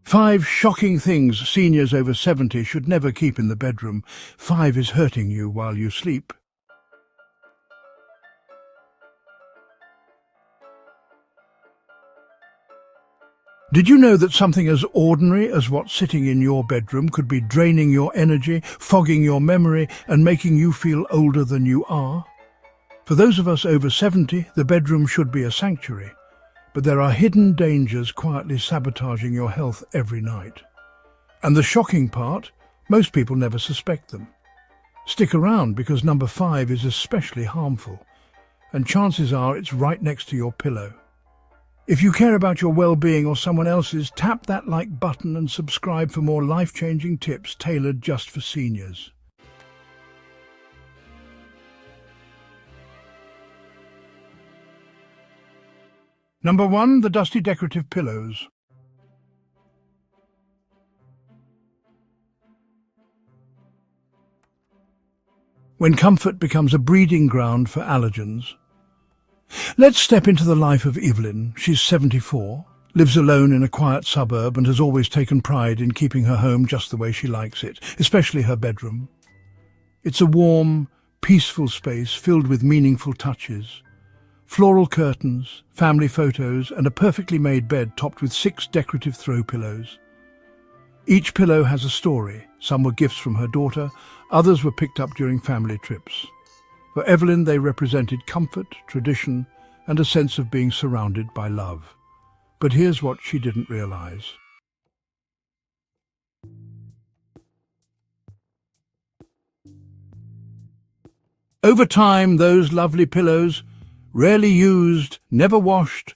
5 shocking things seniors over 70 should never keep in the bedroom. 5 is hurting you while you sleep. Did you know that something as ordinary as what's sitting in your bedroom could be draining your energy, fogging your memory, and making you feel older than you are? For those of us over 70, the bedroom should be a sanctuary. But there are hidden dangers quietly sabotaging your health every night. And the shocking part, most people never suspect them. Stick around because number 5 is especially harmful, and chances are it's right next to your pillow. If you care about your well-being or someone else's, tap that like button and subscribe for more life-changing tips tailored just for seniors. Number 1, the dusty decorative pillows. When comfort becomes a breeding ground for allergens. Let's step into the life of Evelyn. She's 74, lives alone in a quiet suburb and has always taken pride in keeping her home just the way she likes it, especially her bedroom. It's a warm, peaceful space filled with meaningful touches. Floral curtains, family photos, and a perfectly made bed topped with 6 decorative throw pillows. Each pillow has a story. Some were gifts from her daughter, others were picked up during family trips. For Evelyn, they represented comfort, tradition, and a sense of being surrounded by love. But here's what she didn't realize. Over time, those lovely pillows, rarely used, never washed,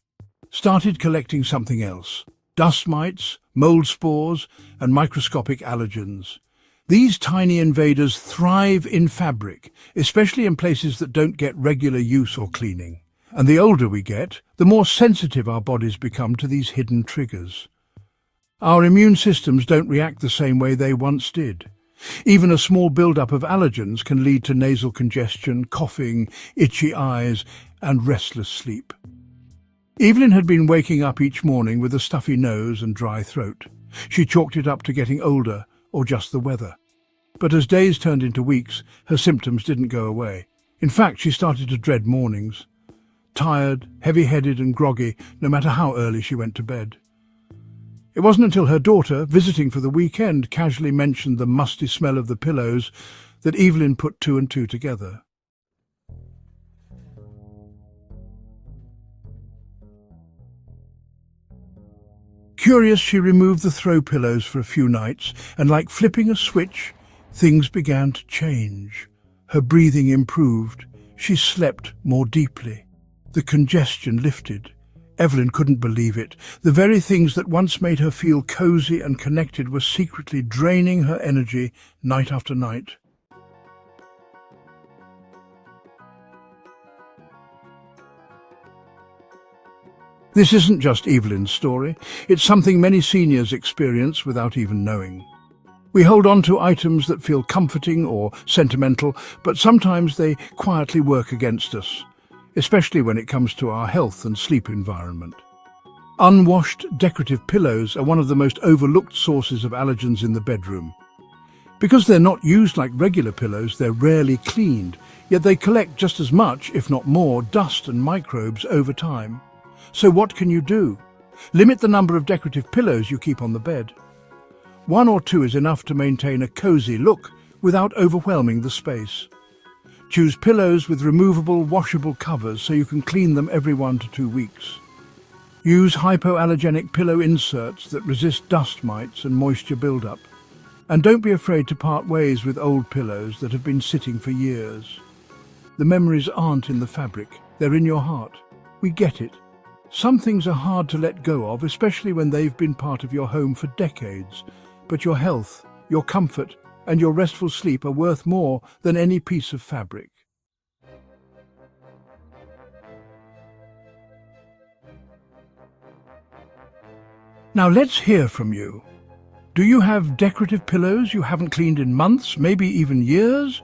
started collecting something else: dust mites, mold spores, and microscopic allergens. These tiny invaders thrive in fabric, especially in places that don't get regular use or cleaning. And the older we get, the more sensitive our bodies become to these hidden triggers. Our immune systems don't react the same way they once did. Even a small build-up of allergens can lead to nasal congestion, coughing, itchy eyes, and restless sleep. Evelyn had been waking up each morning with a stuffy nose and dry throat. She chalked it up to getting older, or just the weather. But as days turned into weeks, her symptoms didn't go away. In fact, she started to dread mornings. Tired, heavy-headed and groggy, no matter how early she went to bed. It wasn't until her daughter, visiting for the weekend, casually mentioned the musty smell of the pillows that Evelyn put 2 and 2 together. Curious, she removed the throw pillows for a few nights, and like flipping a switch, things began to change. Her breathing improved. She slept more deeply. The congestion lifted. Evelyn couldn't believe it. The very things that once made her feel cozy and connected were secretly draining her energy night after night. This isn't just Evelyn's story. It's something many seniors experience without even knowing. We hold on to items that feel comforting or sentimental, but sometimes they quietly work against us, especially when it comes to our health and sleep environment. Unwashed decorative pillows are one of the most overlooked sources of allergens in the bedroom. Because they're not used like regular pillows, they're rarely cleaned, yet they collect just as much, if not more, dust and microbes over time. So what can you do? Limit the number of decorative pillows you keep on the bed. 1 or 2 is enough to maintain a cozy look without overwhelming the space. Choose pillows with removable, washable covers so you can clean them every 1 to 2 weeks. Use hypoallergenic pillow inserts that resist dust mites and moisture buildup. And don't be afraid to part ways with old pillows that have been sitting for years. The memories aren't in the fabric, they're in your heart. We get it. Some things are hard to let go of, especially when they've been part of your home for decades. But your health, your comfort, and your restful sleep are worth more than any piece of fabric. Now let's hear from you. Do you have decorative pillows you haven't cleaned in months, maybe even years?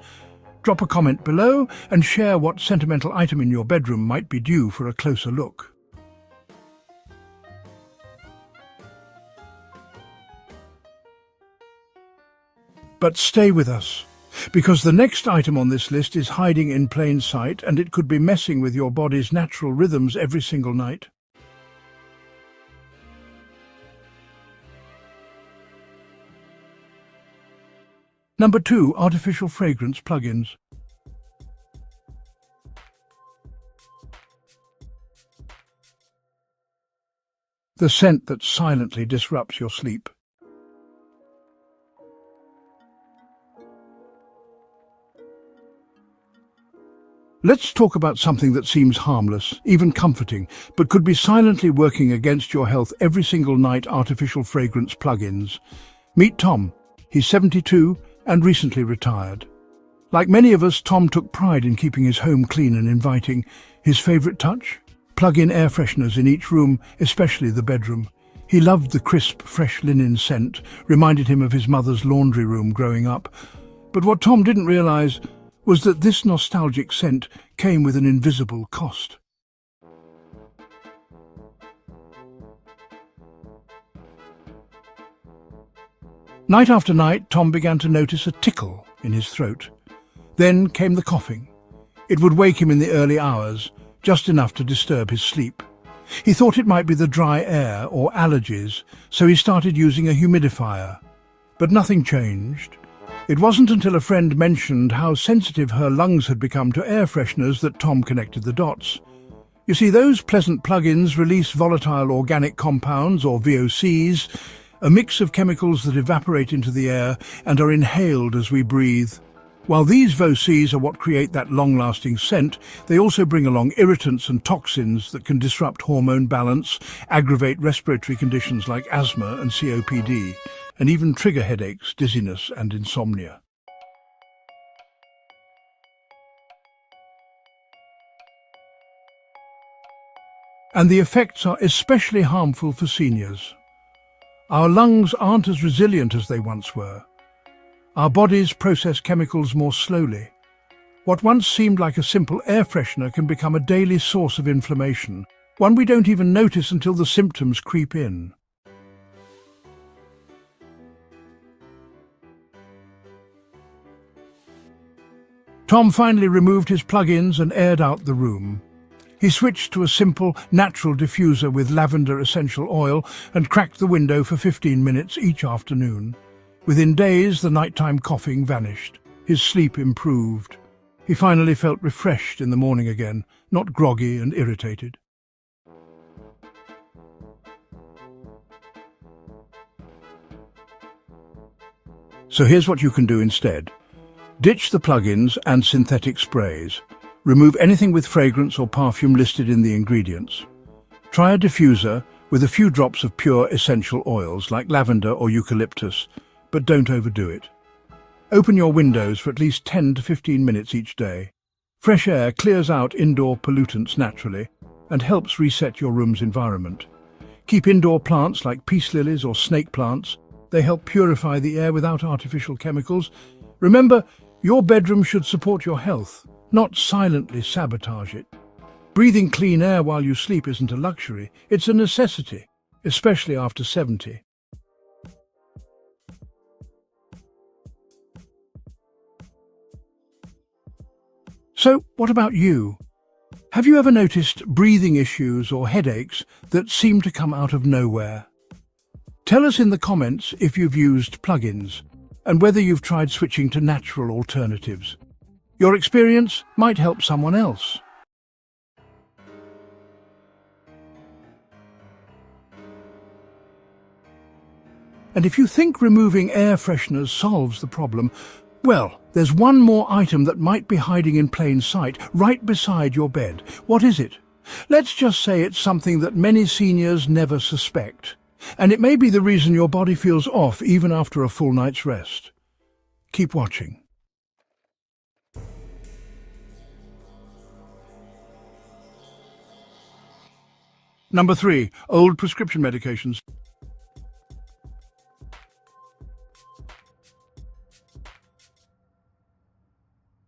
Drop a comment below and share what sentimental item in your bedroom might be due for a closer look. But stay with us, because the next item on this list is hiding in plain sight, and it could be messing with your body's natural rhythms every single night. Number 2. Artificial fragrance plugins. The scent that silently disrupts your sleep. Let's talk about something that seems harmless, even comforting, but could be silently working against your health every single night. Artificial fragrance plugins. Meet Tom. He's 72 and recently retired. Like many of us, Tom took pride in keeping his home clean and inviting. His favorite touch? Plug-in air fresheners in each room, especially the bedroom. He loved the crisp, fresh linen scent, reminded him of his mother's laundry room growing up. But what Tom didn't realize was that this nostalgic scent came with an invisible cost. Night after night, Tom began to notice a tickle in his throat. Then came the coughing. It would wake him in the early hours, just enough to disturb his sleep. He thought it might be the dry air or allergies, so he started using a humidifier. But nothing changed. It wasn't until a friend mentioned how sensitive her lungs had become to air fresheners that Tom connected the dots. You see, those pleasant plug-ins release volatile organic compounds, or VOCs, a mix of chemicals that evaporate into the air and are inhaled as we breathe. While these VOCs are what create that long-lasting scent, they also bring along irritants and toxins that can disrupt hormone balance, aggravate respiratory conditions like asthma and COPD, and even trigger headaches, dizziness, and insomnia. And the effects are especially harmful for seniors. Our lungs aren't as resilient as they once were. Our bodies process chemicals more slowly. What once seemed like a simple air freshener can become a daily source of inflammation, one we don't even notice until the symptoms creep in. Tom finally removed his plug-ins and aired out the room. He switched to a simple, natural diffuser with lavender essential oil and cracked the window for 15 minutes each afternoon. Within days, the nighttime coughing vanished. His sleep improved. He finally felt refreshed in the morning again, not groggy and irritated. So here's what you can do instead. Ditch the plug-ins and synthetic sprays. Remove anything with fragrance or perfume listed in the ingredients. Try a diffuser with a few drops of pure essential oils like lavender or eucalyptus, but don't overdo it. Open your windows for at least 10 to 15 minutes each day. Fresh air clears out indoor pollutants naturally and helps reset your room's environment. Keep indoor plants like peace lilies or snake plants. They help purify the air without artificial chemicals. Remember, your bedroom should support your health, not silently sabotage it. Breathing clean air while you sleep isn't a luxury, it's a necessity, especially after 70. So, what about you? Have you ever noticed breathing issues or headaches that seem to come out of nowhere? Tell us in the comments if you've used plugins and whether you've tried switching to natural alternatives. Your experience might help someone else. And if you think removing air fresheners solves the problem, well, there's one more item that might be hiding in plain sight, right beside your bed. What is it? Let's just say it's something that many seniors never suspect. And it may be the reason your body feels off even after a full night's rest. Keep watching. Number 3. Old prescription medications.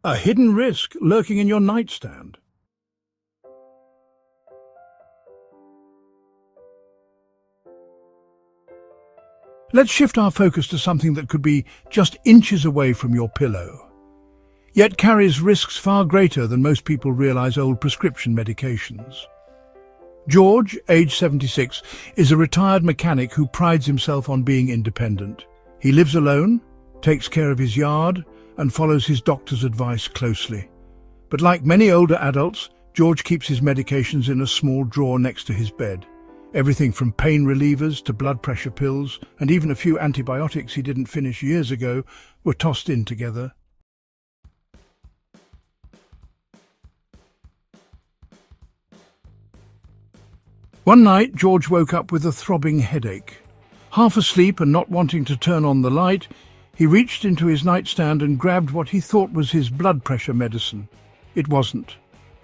A hidden risk lurking in your nightstand. Let's shift our focus to something that could be just inches away from your pillow, yet carries risks far greater than most people realize: old prescription medications. George, age 76, is a retired mechanic who prides himself on being independent. He lives alone, takes care of his yard, and follows his doctor's advice closely. But like many older adults, George keeps his medications in a small drawer next to his bed. Everything from pain relievers to blood pressure pills, and even a few antibiotics he didn't finish years ago, were tossed in together. One night, George woke up with a throbbing headache. Half asleep and not wanting to turn on the light, he reached into his nightstand and grabbed what he thought was his blood pressure medicine. It wasn't.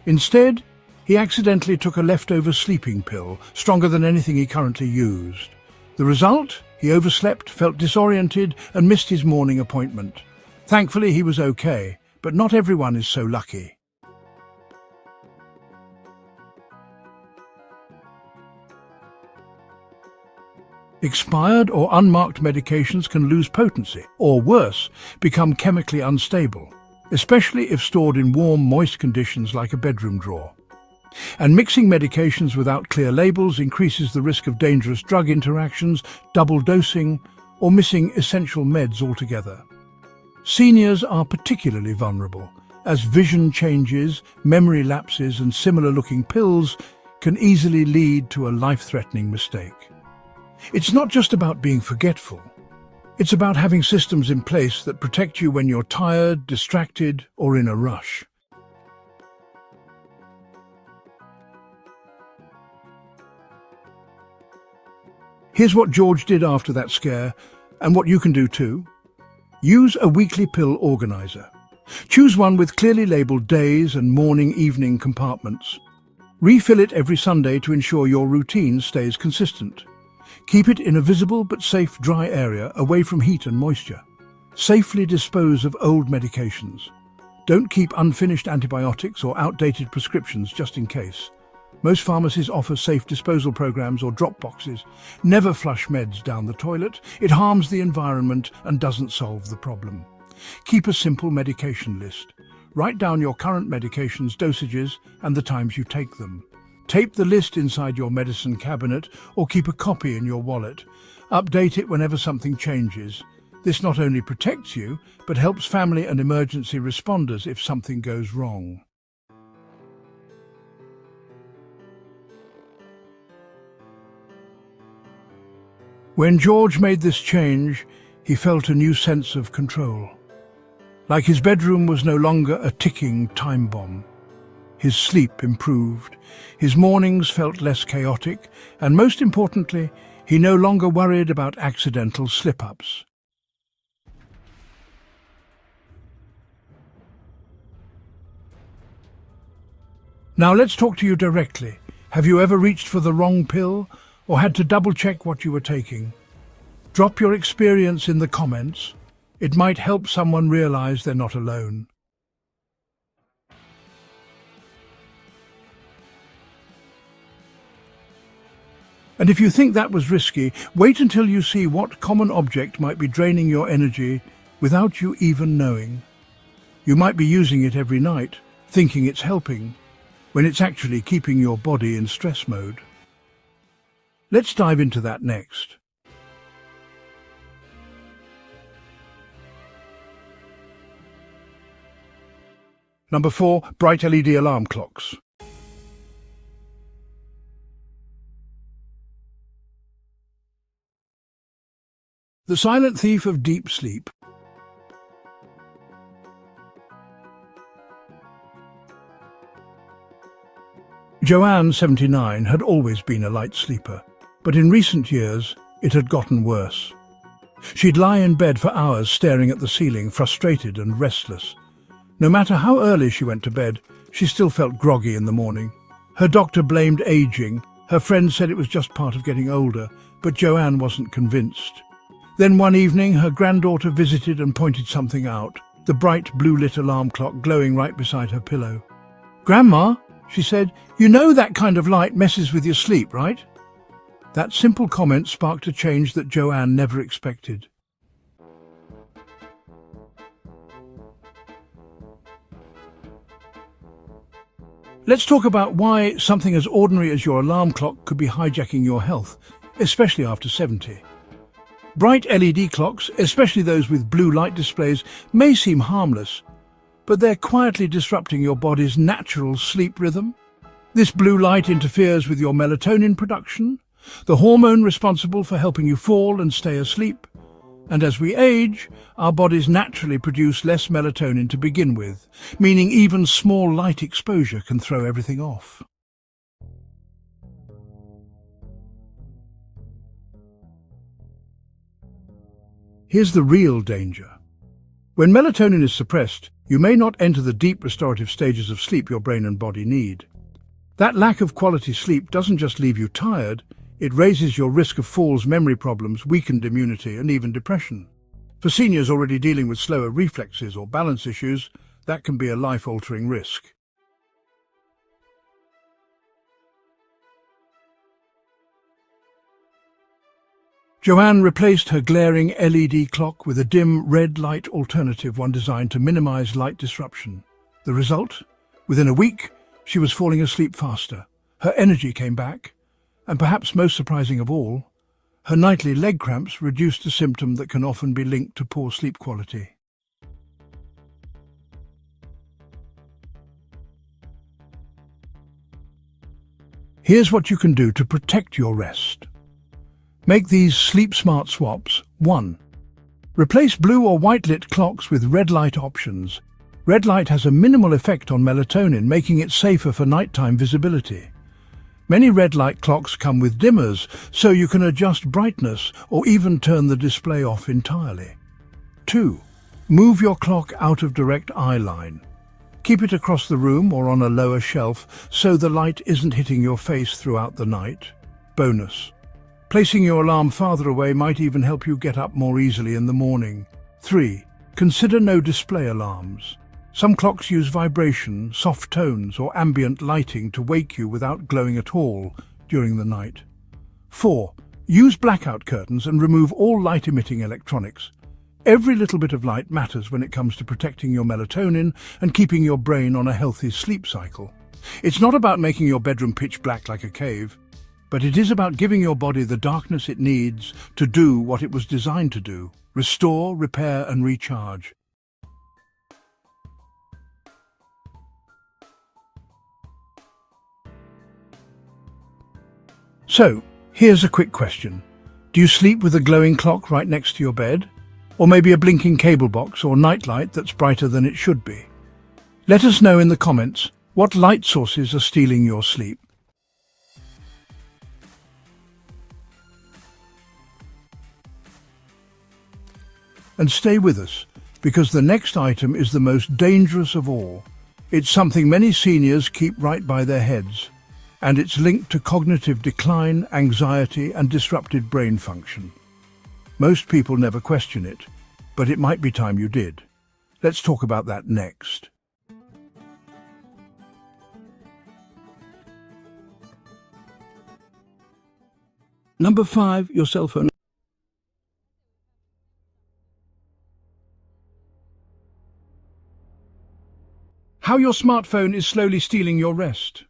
Instead, he accidentally took a leftover sleeping pill, stronger than anything he currently used. The result? He overslept, felt disoriented, and missed his morning appointment. Thankfully, he was okay, but not everyone is so lucky. Expired or unmarked medications can lose potency, or worse, become chemically unstable, especially if stored in warm, moist conditions like a bedroom drawer. And mixing medications without clear labels increases the risk of dangerous drug interactions, double dosing, or missing essential meds altogether. Seniors are particularly vulnerable, as vision changes, memory lapses, and similar-looking pills can easily lead to a life-threatening mistake. It's not just about being forgetful. It's about having systems in place that protect you when you're tired, distracted, or in a rush. Here's what George did after that scare, and what you can do too. Use a weekly pill organizer. Choose one with clearly labeled days and morning-evening compartments. Refill it every Sunday to ensure your routine stays consistent. Keep it in a visible but safe dry area away from heat and moisture. Safely dispose of old medications. Don't keep unfinished antibiotics or outdated prescriptions just in case. Most pharmacies offer safe disposal programs or drop boxes. Never flush meds down the toilet. It harms the environment and doesn't solve the problem. Keep a simple medication list. Write down your current medications, dosages, and the times you take them. Tape the list inside your medicine cabinet or keep a copy in your wallet. Update it whenever something changes. This not only protects you, but helps family and emergency responders if something goes wrong. When George made this change, he felt a new sense of control. Like his bedroom was no longer a ticking time bomb. His sleep improved, his mornings felt less chaotic, and most importantly, he no longer worried about accidental slip-ups. Now let's talk to you directly. Have you ever reached for the wrong pill or had to double-check what you were taking? Drop your experience in the comments. It might help someone realize they're not alone. And if you think that was risky, wait until you see what common object might be draining your energy without you even knowing. You might be using it every night, thinking it's helping, when it's actually keeping your body in stress mode. Let's dive into that next. Number 4, bright LED alarm clocks. The silent thief of deep sleep. Joanne, 79, had always been a light sleeper, but in recent years it had gotten worse. She'd lie in bed for hours staring at the ceiling, frustrated and restless. No matter how early she went to bed, she still felt groggy in the morning. Her doctor blamed aging. Her friends said it was just part of getting older, but Joanne wasn't convinced. Then one evening, her granddaughter visited and pointed something out, the bright blue-lit alarm clock glowing right beside her pillow. "Grandma," she said, "you know that kind of light messes with your sleep, right?" That simple comment sparked a change that Joanne never expected. Let's talk about why something as ordinary as your alarm clock could be hijacking your health, especially after 70. Bright LED clocks, especially those with blue light displays, may seem harmless, but they're quietly disrupting your body's natural sleep rhythm. This blue light interferes with your melatonin production, the hormone responsible for helping you fall and stay asleep. And as we age, our bodies naturally produce less melatonin to begin with, meaning even small light exposure can throw everything off. Here's the real danger. When melatonin is suppressed, you may not enter the deep restorative stages of sleep your brain and body need. That lack of quality sleep doesn't just leave you tired, it raises your risk of falls, memory problems, weakened immunity, and even depression. For seniors already dealing with slower reflexes or balance issues, that can be a life-altering risk. Joanne replaced her glaring LED clock with a dim red light alternative, one designed to minimize light disruption. The result? Within a week, she was falling asleep faster. Her energy came back, and perhaps most surprising of all, her nightly leg cramps reduced a symptom that can often be linked to poor sleep quality. Here's what you can do to protect your rest. Make these sleep-smart swaps. 1. Replace blue or white-lit clocks with red light options. Red light has a minimal effect on melatonin, making it safer for nighttime visibility. Many red light clocks come with dimmers, so you can adjust brightness or even turn the display off entirely. 2. Move your clock out of direct eye line. Keep it across the room or on a lower shelf so the light isn't hitting your face throughout the night. Bonus: placing your alarm farther away might even help you get up more easily in the morning. 3. Consider no display alarms. Some clocks use vibration, soft tones, or ambient lighting to wake you without glowing at all during the night. 4. Use blackout curtains and remove all light-emitting electronics. Every little bit of light matters when it comes to protecting your melatonin and keeping your brain on a healthy sleep cycle. It's not about making your bedroom pitch black like a cave, but it is about giving your body the darkness it needs to do what it was designed to do: restore, repair, and recharge. So, here's a quick question. Do you sleep with a glowing clock right next to your bed? Or maybe a blinking cable box or nightlight that's brighter than it should be? Let us know in the comments what light sources are stealing your sleep. And stay with us, because the next item is the most dangerous of all. It's something many seniors keep right by their heads, and it's linked to cognitive decline, anxiety, and disrupted brain function. Most people never question it, but it might be time you did. Let's talk about that next. Number 5, your cell phone. How your smartphone is slowly stealing your rest.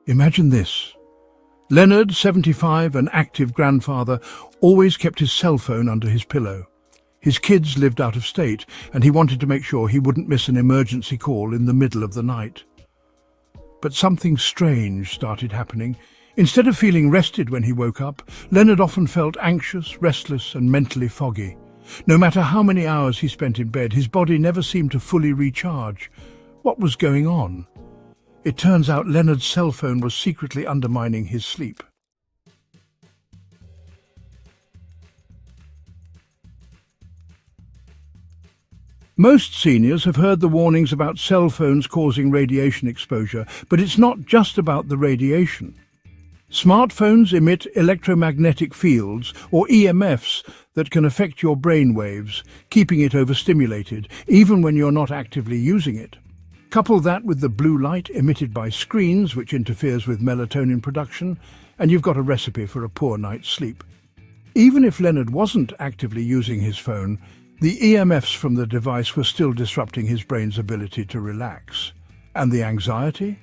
Imagine this. Leonard, 75, an active grandfather, always kept his cell phone under his pillow. His kids lived out of state, and he wanted to make sure he wouldn't miss an emergency call in the middle of the night. But something strange started happening. Instead of feeling rested when he woke up, Leonard often felt anxious, restless, and mentally foggy. No matter how many hours he spent in bed, his body never seemed to fully recharge. What was going on? It turns out Leonard's cell phone was secretly undermining his sleep. Most seniors have heard the warnings about cell phones causing radiation exposure, but it's not just about the radiation. Smartphones emit electromagnetic fields, or EMFs, that can affect your brain waves, keeping it overstimulated, even when you're not actively using it. Couple that with the blue light emitted by screens, which interferes with melatonin production, and you've got a recipe for a poor night's sleep. Even if Leonard wasn't actively using his phone, the EMFs from the device were still disrupting his brain's ability to relax. And the anxiety?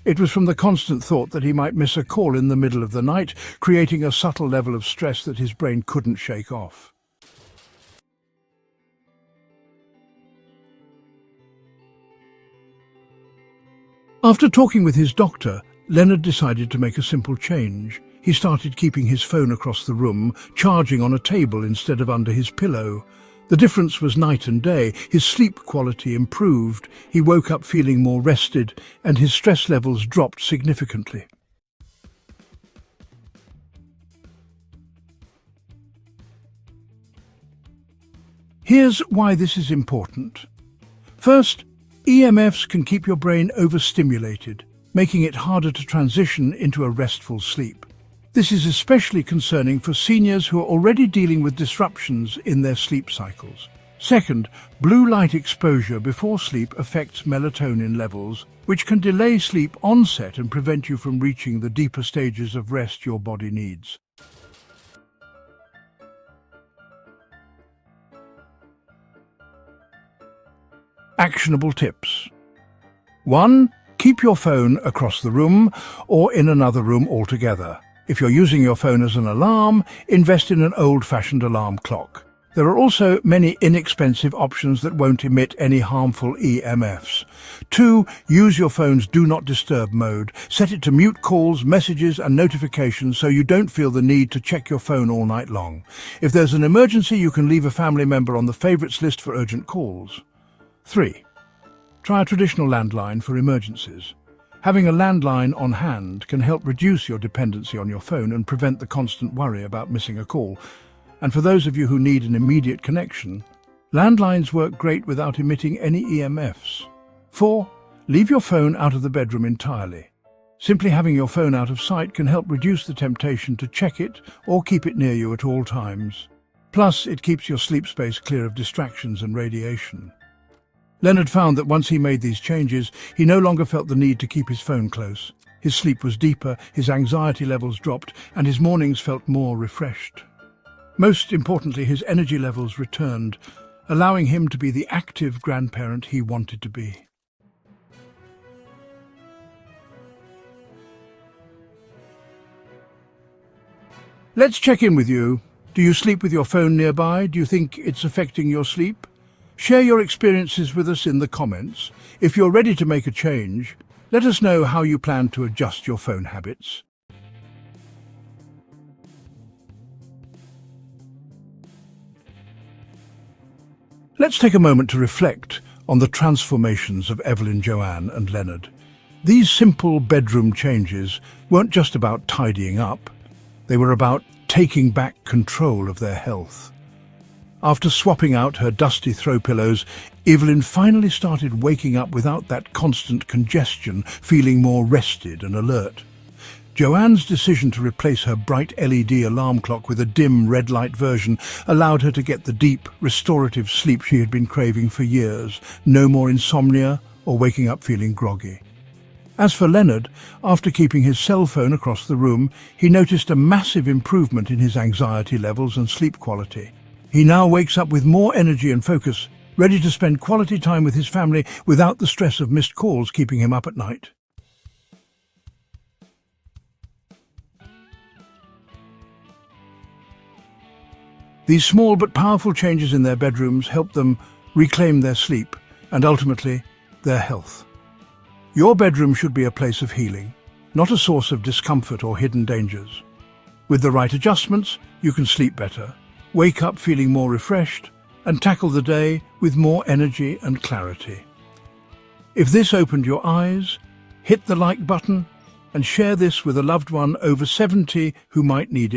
It was from the constant thought that he might miss a call in the middle of the night, creating a subtle level of stress that his brain couldn't shake off. After talking with his doctor, Leonard decided to make a simple change. He started keeping his phone across the room, charging on a table instead of under his pillow. The difference was night and day. His sleep quality improved, he woke up feeling more rested, and his stress levels dropped significantly. Here's why this is important. First, EMFs can keep your brain overstimulated, making it harder to transition into a restful sleep. This is especially concerning for seniors who are already dealing with disruptions in their sleep cycles. Second, blue light exposure before sleep affects melatonin levels, which can delay sleep onset and prevent you from reaching the deeper stages of rest your body needs. Actionable tips. 1. Keep your phone across the room or in another room altogether. If you're using your phone as an alarm, invest in an old-fashioned alarm clock. There are also many inexpensive options that won't emit any harmful EMFs. 2. Use your phone's Do Not Disturb mode. Set it to mute calls, messages and notifications so you don't feel the need to check your phone all night long. If there's an emergency, you can leave a family member on the favorites list for urgent calls. 3. Try a traditional landline for emergencies. Having a landline on hand can help reduce your dependency on your phone and prevent the constant worry about missing a call. And for those of you who need an immediate connection, landlines work great without emitting any EMFs. 4. Leave your phone out of the bedroom entirely. Simply having your phone out of sight can help reduce the temptation to check it or keep it near you at all times. Plus, it keeps your sleep space clear of distractions and radiation. Leonard found that once he made these changes, he no longer felt the need to keep his phone close. His sleep was deeper, his anxiety levels dropped, and his mornings felt more refreshed. Most importantly, his energy levels returned, allowing him to be the active grandparent he wanted to be. Let's check in with you. Do you sleep with your phone nearby? Do you think it's affecting your sleep? Share your experiences with us in the comments. If you're ready to make a change, let us know how you plan to adjust your phone habits. Let's take a moment to reflect on the transformations of Evelyn, Joanne and Leonard. These simple bedroom changes weren't just about tidying up. They were about taking back control of their health. After swapping out her dusty throw pillows, Evelyn finally started waking up without that constant congestion, feeling more rested and alert. Joanne's decision to replace her bright LED alarm clock with a dim red light version allowed her to get the deep, restorative sleep she had been craving for years. No more insomnia or waking up feeling groggy. As for Leonard, after keeping his cell phone across the room, he noticed a massive improvement in his anxiety levels and sleep quality. He now wakes up with more energy and focus, ready to spend quality time with his family without the stress of missed calls keeping him up at night. These small but powerful changes in their bedrooms help them reclaim their sleep and ultimately their health. Your bedroom should be a place of healing, not a source of discomfort or hidden dangers. With the right adjustments, you can sleep better, wake up feeling more refreshed, and tackle the day with more energy and clarity. If this opened your eyes, hit the like button and share this with a loved one over 70 who might need it.